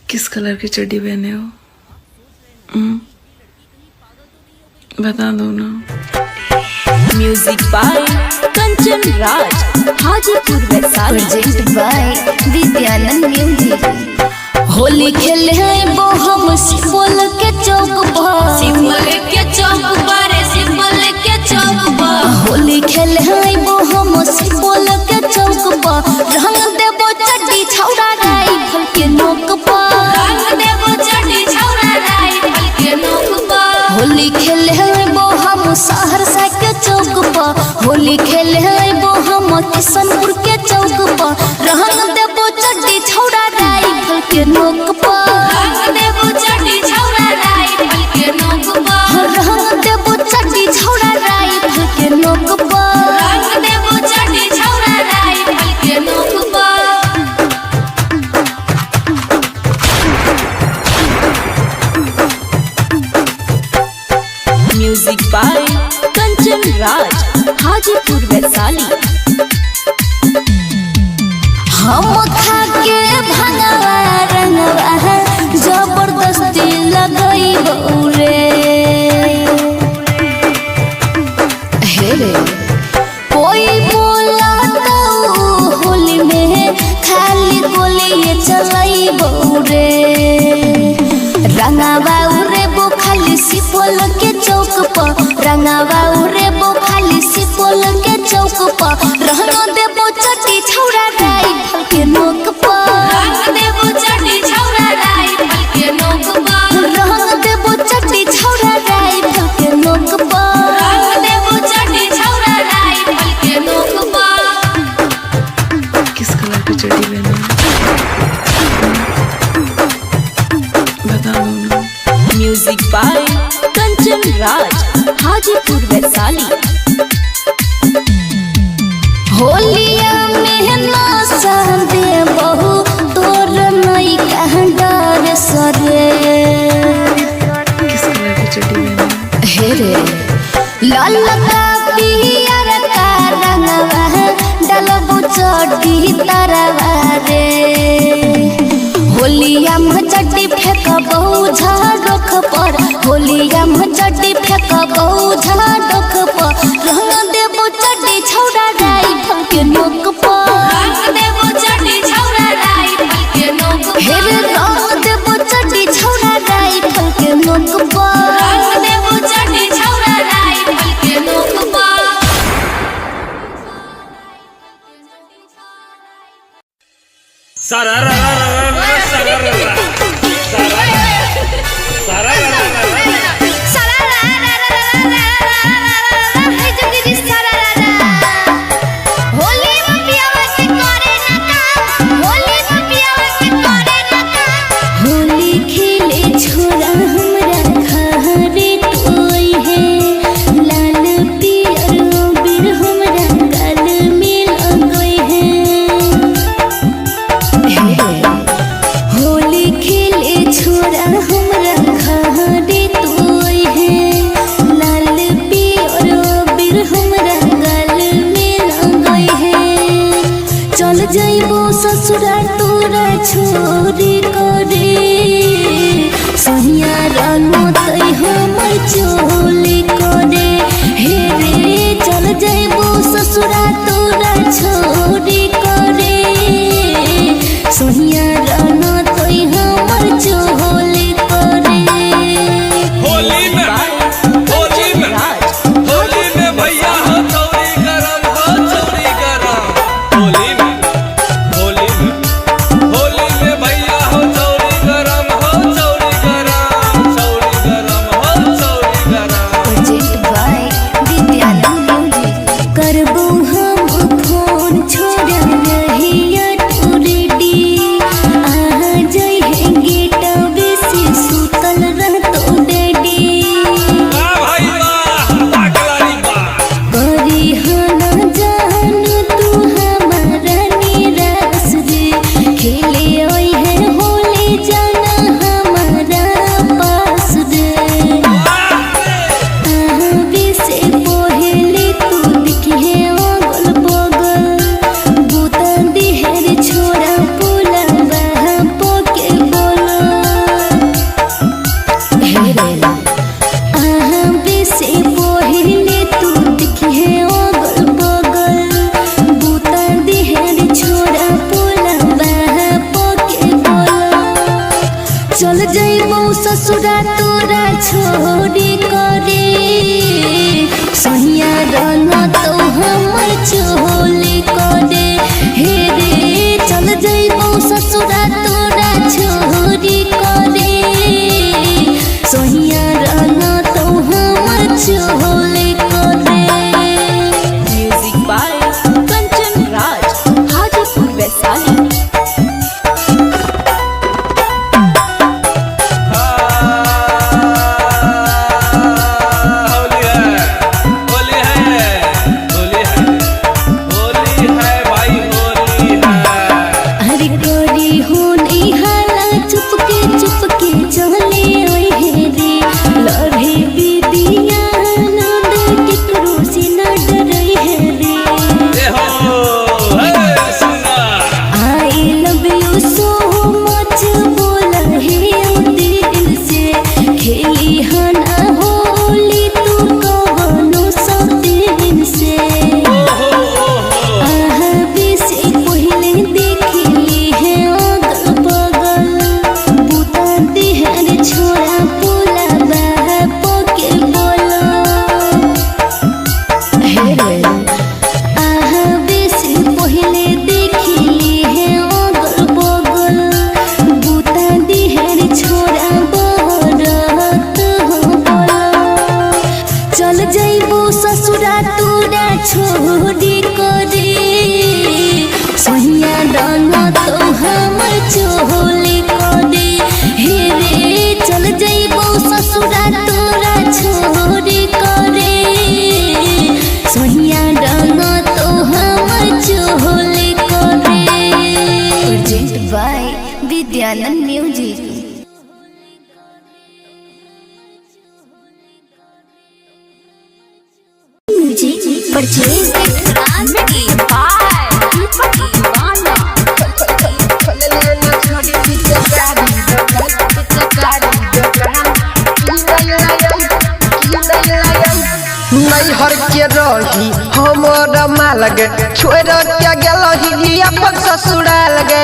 किस colour की चड्डी पहने हो? बता दो ना। Music by Kanchan Raj, Hajipur Vaishali. Present by Vidyanand music. Holi खेले हैं वो हम सिंबल के चौक पर, सिंबल के चौक पर, सिंबल के चौक पर। होली खेले हैं वो हम सिंबल के चौक पर, रंग देबो चड्डी छौड़ा राइफल के नोक पर, रंग देबो चड्डी छौड़ा राइफल के नोक पर। होली खेले हैं वो हम सहरसा के चौक पर, होली खेले हैं वो हम किशनपुर के चौक पर, रंग देबो चड्डी छौड़ा राइफल के नोक पर, रंग देबो चड्डी छौड़ा राइफल के नोक पर, रंग देबो चड्डी छौड़ा राइफल के नोक पर, रंग देबो चड्डी छौड़ा राइफल के नोक पर। Music by Kanchan Raj, Hajipur Vaishali. हम खा के भंगवा रंगवा जबरदस्ती लगइबौ रे, हे रे कोई बोला तो होली में खाली गोली चलइबौ रे, रंगवा रे वो खाली सिपल के चौक पर, रंगवा रे वो खाली सिपल के चौक पर, रंग देबो चड्डी छौड़ा राइफल के नोक पर, रंग देबो चड्डी छौड़ा राइफल के नोक पर, रंग देबो चड्डी छौड़ा राइफल के नोक पर, रंग देबो चड्डी छौड़ा राइफल के नोक पर। किस कलर की चड्डी पहने हो? बता दो ना। Music by Kanchan Raj, Hajipur Vaishali. होलिया में नाचा दे बहु तोर नई कहाँ डर सरे, किस कलर की चड्डी पहने हो? हे रे लाल का पियर का रंगवा डलबो चड्डी तरवा रे, होलिया में चड्डी फेंकबौ झाड़ोख पर, होलिया में चड्डी फेंकबौ झाड़ोख पर, रंग देबो चड्डी छौड़ा राइफल के नोक पर, रंग देबो चड्डी छौड़ा राइफल के नोक पर, हे रे रंग देबो चड्डी छौड़ा राइफल के नोक पर, रंग देबो चड्डी छौड़ा राइफल के नोक पर। होली खेले छोरा हमरा घरे कोई है, लाल पियर बीर हमरा गल में लगई है। होली खेले छोरा हमरा घरे कोई है, लाल पियर बीर हमरा गल में लगई है। चल जाइबो ससुरा तोरा छोरी करे, सहिया रंगो तै हमर चोली करे, हे रे चल जाइबो ससुरा तोरा छोरी करे, सहिया रंगो तै हमर चोली करे। होली में भैया हो चौरी गरम, हो चौरी गरम। होली में भैया हो चौरी गरम, हो चौरी गरम, चौरी गरम, हो चौरी गरम। Present by Vidyanand music. करबो हम फोन छोड़ा रहिया तू रेडी, आ जाई है गेट बेसी सुतल रहतो डैडी, वाह भाई वाह, पागलारी वाह। करी हना जान तू हमारा निराश रे, खेले ओई है होली जाना हमारा पास रे, से पहले तू दिखे अगल बगल, बूता दिहर छोरा पुला बहा पोके बोल ससुरा तोरा छोड़ी करे सहिया रंग तो हमर चोली करे हे रे चल जइबो ससुरा तोरा छोड़ी करे सहिया रंग तो हमर चोली करे। Music by Kanchan Raj, Hajipur Vaishali. छोड़ी करे सहिया रंग तो हमर चोली करे हे रे चल जइबो ससुरा तोरा छोड़ी करे सहिया रंग तो हमर चोली करे। Present by Vidyanand music. परचेज नैहर के रही हमर माल गे छोड़ के गेलही अपन ससुराल गे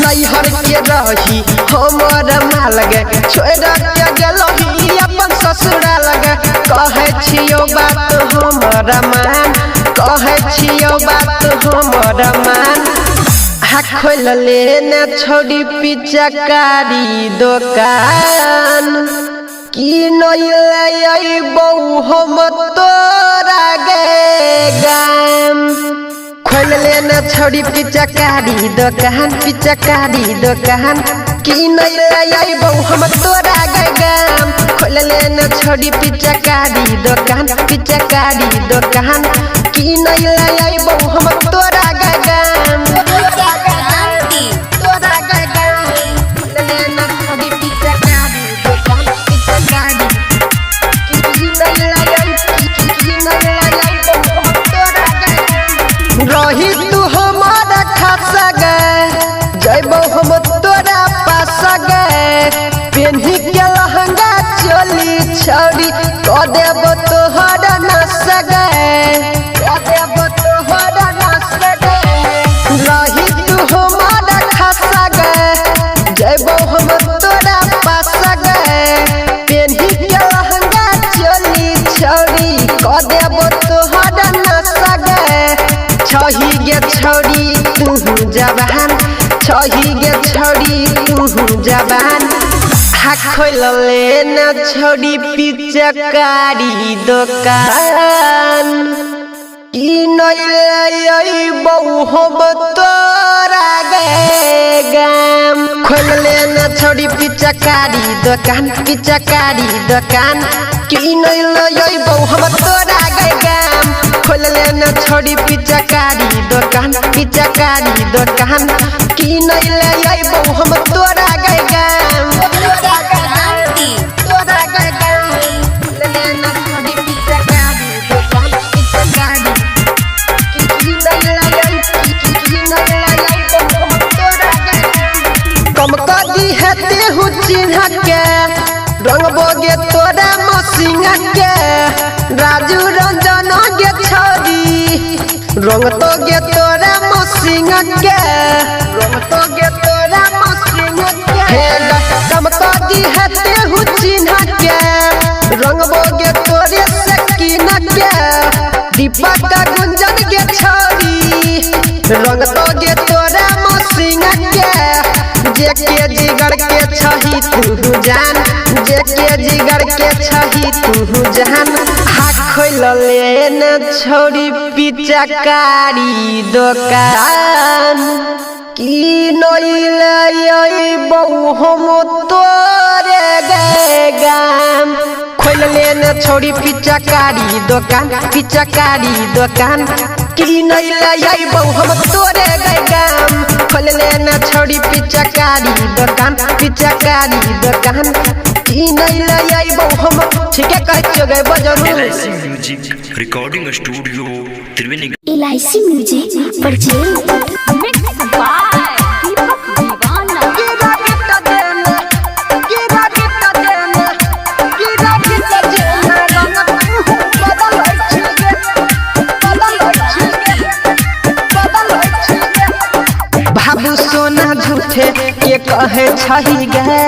नैहर के रही हमर माल गे छोड़ के गेलही अपन ससुराल गे कहे छियो बात हमर मान कहे छियो बात हमर मान खोल लेने छोड़ी पिचकारी दुकान की नई बहु हम तोरा गे गाम खोल लेना छोड़ी पिचकारी दुकान की नई बहु हम तोरा गे गाम खोल लेना छोड़ी पिचकारी दुकान की नई बहु हम तोरा गे गाम रही तू हमारा खास गे जइबो हम तोरा पास गे पेन्ही के लहंगा चोली छौरी क देब तोहर नस गे रही तू हमारा खास गे जइबो हम तोरा पास गे पेन्ही के लहंगा चोली छौरी क देब तोहर नस गे छही गे छौरी तू जवान छही गे छौरी तू जवान खोल लेना छौरी पिचकारी दुकान की नई बहु हम तोरा गे गाम खोल लेना छौरी पिचकारी दुकान की नई बहु हम तोरा गे गाम खोल लेना छोड़ी पिचकारी दुकान की नई बहु हम तोरा गे गाम कम कदी है तेहू चिन्ह के रंगबो गे तोरा मसिंह के राजू रंजन गे छोरी रंग तो गे तोरा मसिंह के दीपक का गुंजन के छोड़ी रंग तो गे तोरा मसिंग के जेके जिगर के छही तू जान जेके जिगर के छही तू जान हाथ खोल लेन छोड़ी पिचकारी दुकान की नइले बहु हम तोरे गाम खोल लेन छोड़ी पिचकारी दुकान की नइले बहु हम तोरे गाम खोल लेन छोड़ी पिचकारी दुकान की नइले बहु हम ठीक है कह चोगे बजरू LIC music recording studio Triveni. LIC music purchase mix by Deepak Deewana Babu सोना झूठे के कहे छही गे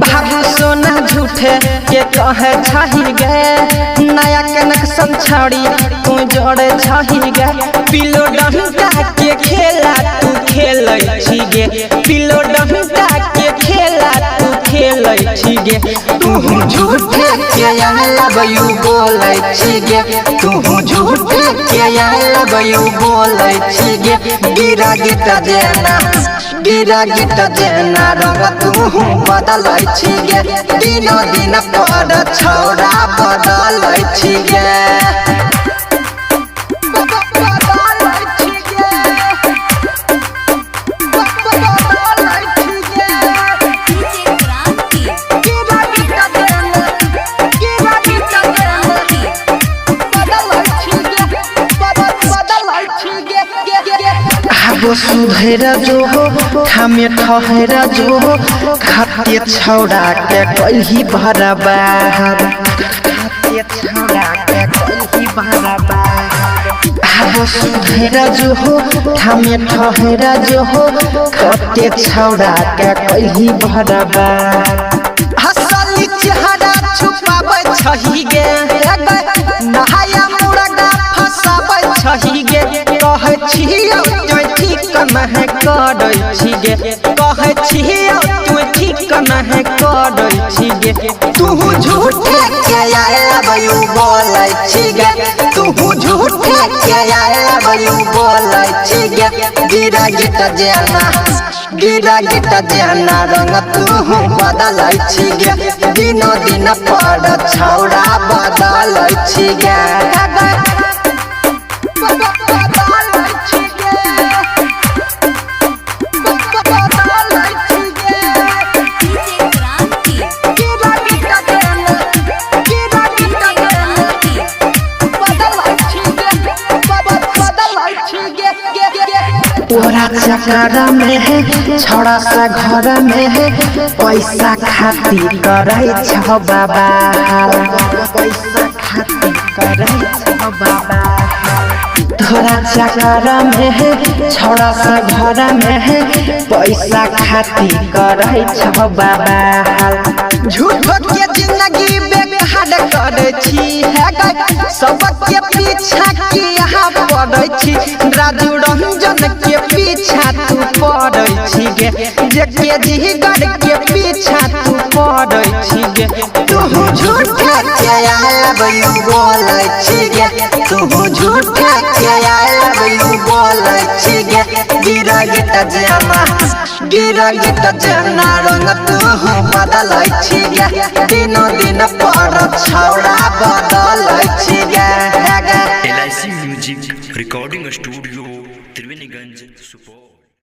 बाबू सोना झूठे के कहे छही गे नया कनेक्शन छड़ी तू जोड़े छही गे पिलो डंडा के खेला तू खेलै छी गे पिलो डंडा के खेला तू खेलै छी गे तू झूठे के लबयू बोलै छी गे तू झूठे के लबयू बोलै छी गे गिरा गिट देना रंग तू बदलै छी गे दिनो दिन पर छौड़ा बदलै छी गे वो सुधर जो हो थामे ठहर जो हो खाते छौड़ा के कहीं बराबर वो सुधर जो हो थामे ठहर जो हो खाते छौड़ा के कहीं बराबर हसली चेहरा छुपाबै छही गे नहाया मुर्गा फसाबै छही गे कहै छियौ ठीक नहीं करै छी गे कहै छियौ तू ठीक नहीं करै छी गे तू झूठे के लबयू बोलै छी गे तू झूठे के लबयू बोलै छी गे गिरा गिट देना रंग तू बदलै छी गे दिनो दिन पर छौड़ा बदलै छी गे तोरा चक्कर में है छोड़ा सा घर में है पैसा खातिर करे छ बाबा पैसा खातिर करे छ बाबा तोरा चक्कर में है छोड़ा सा घर में है पैसा खातिर करे छ बाबा झूठ के जिंदगी बेकार करे छी है सबके पीछा किया पड़ै छी राजू रंजन के पीछा तू पड़ै छी गे जेके जिगर के पीछा तू पड़ै छी गे तू झूठे के लबयू बोलै छी गे तू झूठे के लबयू बोलै छी गे गिरा गिट देना रंग तू बदलै छी गे दिनो दिन पर छौड़ा बदलै छी गे LIC music recording studio Triveniganj Supaul.